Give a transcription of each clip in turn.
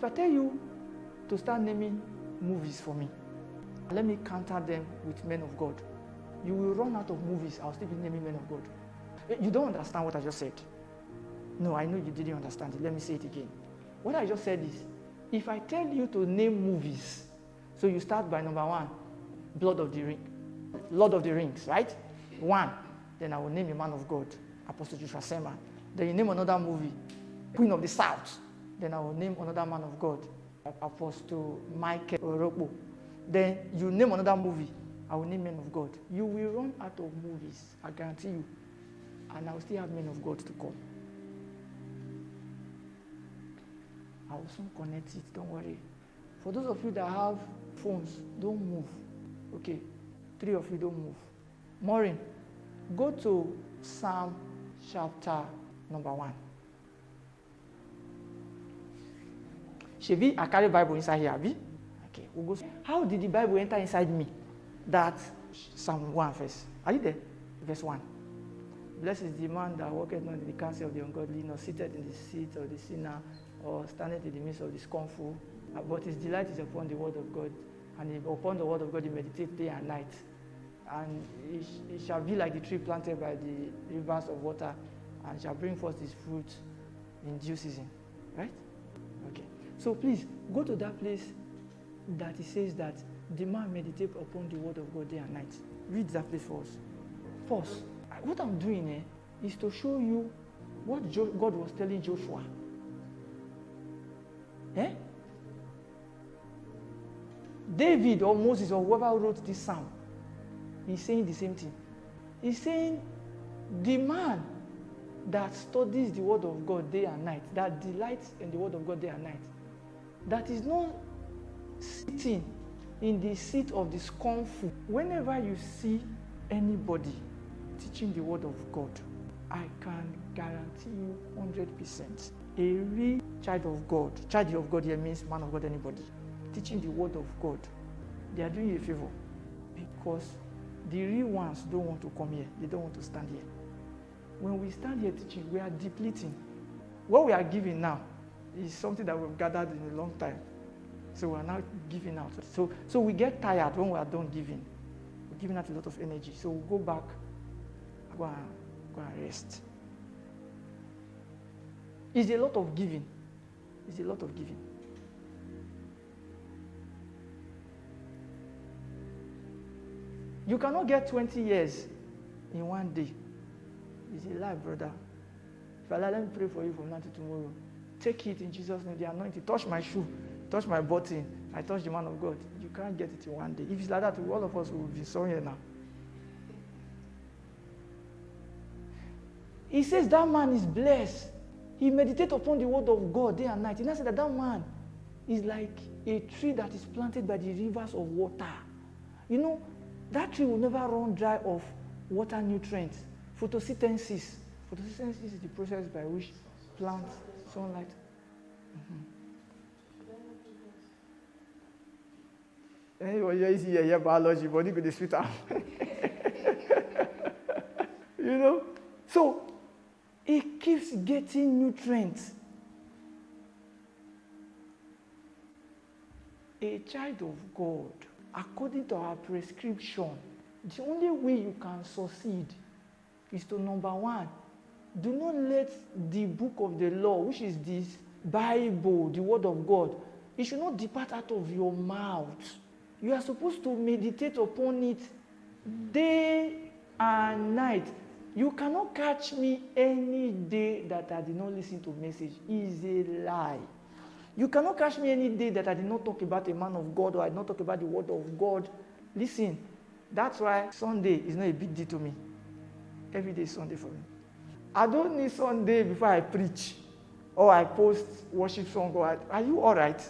I tell you to start naming movies for me, let me counter them with men of God. You will run out of movies. I'll still be naming men of God. You don't understand what I just said. No, I know you didn't understand it. Let me say it again. What I just said is, if I tell you to name movies, so you start by number 1, Lord of the Rings, right? 1. Then I will name a man of God, Apostle Joshua Selman. Then you name another movie, Queen of the South. Then I will name another man of God, Apostle Michael Oropo. Then you name another movie, I will name men of God. You will run out of movies, I guarantee you. And I will still have men of God to come. I will soon connect it, don't worry. For those of you that have phones, don't move. Okay, 3 of you don't move. Maureen, go to Psalm chapter number 1. Shebi, I carry Bible inside here, Abi? Okay, we'll go. How did the Bible enter inside me? That Psalm 1 first. Are you there? Verse 1. Blessed is the man that walketh not in the counsel of the ungodly, nor seated in the seat of the sinner, or standeth in the midst of the scornful. But his delight is upon the word of God, and upon the word of God he meditates day and night. And it shall be like the tree planted by the rivers of water, and shall bring forth his fruit in due season. Right? Okay. So please, go to that place that it says that the man meditates upon the word of God day and night. Read that place for us. Pause. What I'm doing is to show you what God was telling Joshua. David or Moses or whoever wrote this psalm, he's saying the same thing. He's saying the man that studies the word of God day and night, that delights in the word of God day and night, that is not sitting in the seat of the scornful. Whenever you see anybody teaching the word of God, I can guarantee you 100%. A real child of God here means man of God, anybody, teaching the word of God, they are doing you a favor, because the real ones don't want to come here. They don't want to stand here. When we stand here teaching, we are depleting. What we are giving now is something that we've gathered in a long time. So we are now giving out. So we get tired when we are done giving. We're giving out a lot of energy. So we'll go back, go and rest. It's a lot of giving. It's a lot of giving. You cannot get 20 years in one day. It's a lie, brother. If Allah, let me pray for you from now to tomorrow. Take it in Jesus' name, the anointing. Touch my shoe, touch my button. I touch the man of God. You can't get it in one day. If it's like that, all of us will be somewhere now. He says that man is blessed. He meditates upon the word of God day and night. And I said that man is like a tree that is planted by the rivers of water. You know, that tree will never run dry of water nutrients. Photosynthesis. Photosynthesis is the process by which plants sunlight. Anybody is here biology, but you could sweet out. You know? So it keeps getting nutrients. A child of God, according to our prescription, the only way you can succeed is to, number 1, do not let the book of the law, which is this Bible, the word of God, it should not depart out of your mouth. You are supposed to meditate upon it day and night. You cannot catch me any day that I did not listen to a message. It's a lie. You cannot catch me any day that I did not talk about a man of God or I did not talk about the word of God. Listen, that's why Sunday is not a big deal to me. Every day is Sunday for me. I don't need Sunday before I preach or I post worship song. Are you all right?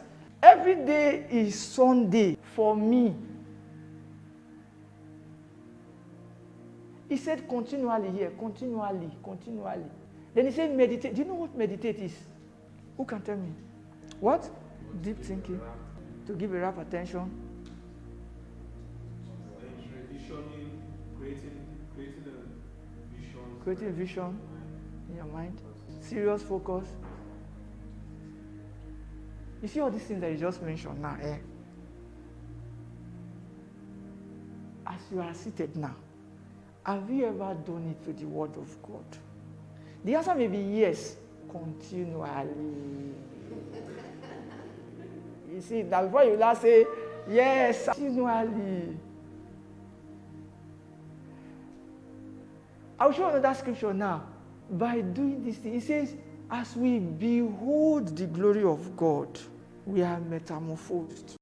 Every day is Sunday for me. He said continually here, continually. Then he said meditate. Do you know what meditate is? Who can tell me? What? Deep thinking. To give a rapt attention. Creating vision in your mind. Serious focus. You see all these things that you just mentioned now, eh? As you are seated now, have you ever done it to the word of God? The answer may be yes, continually. You see, that before you last say, yes, continually. I'll show you another scripture now. By doing this thing, it says, as we behold the glory of God, we are metamorphosed.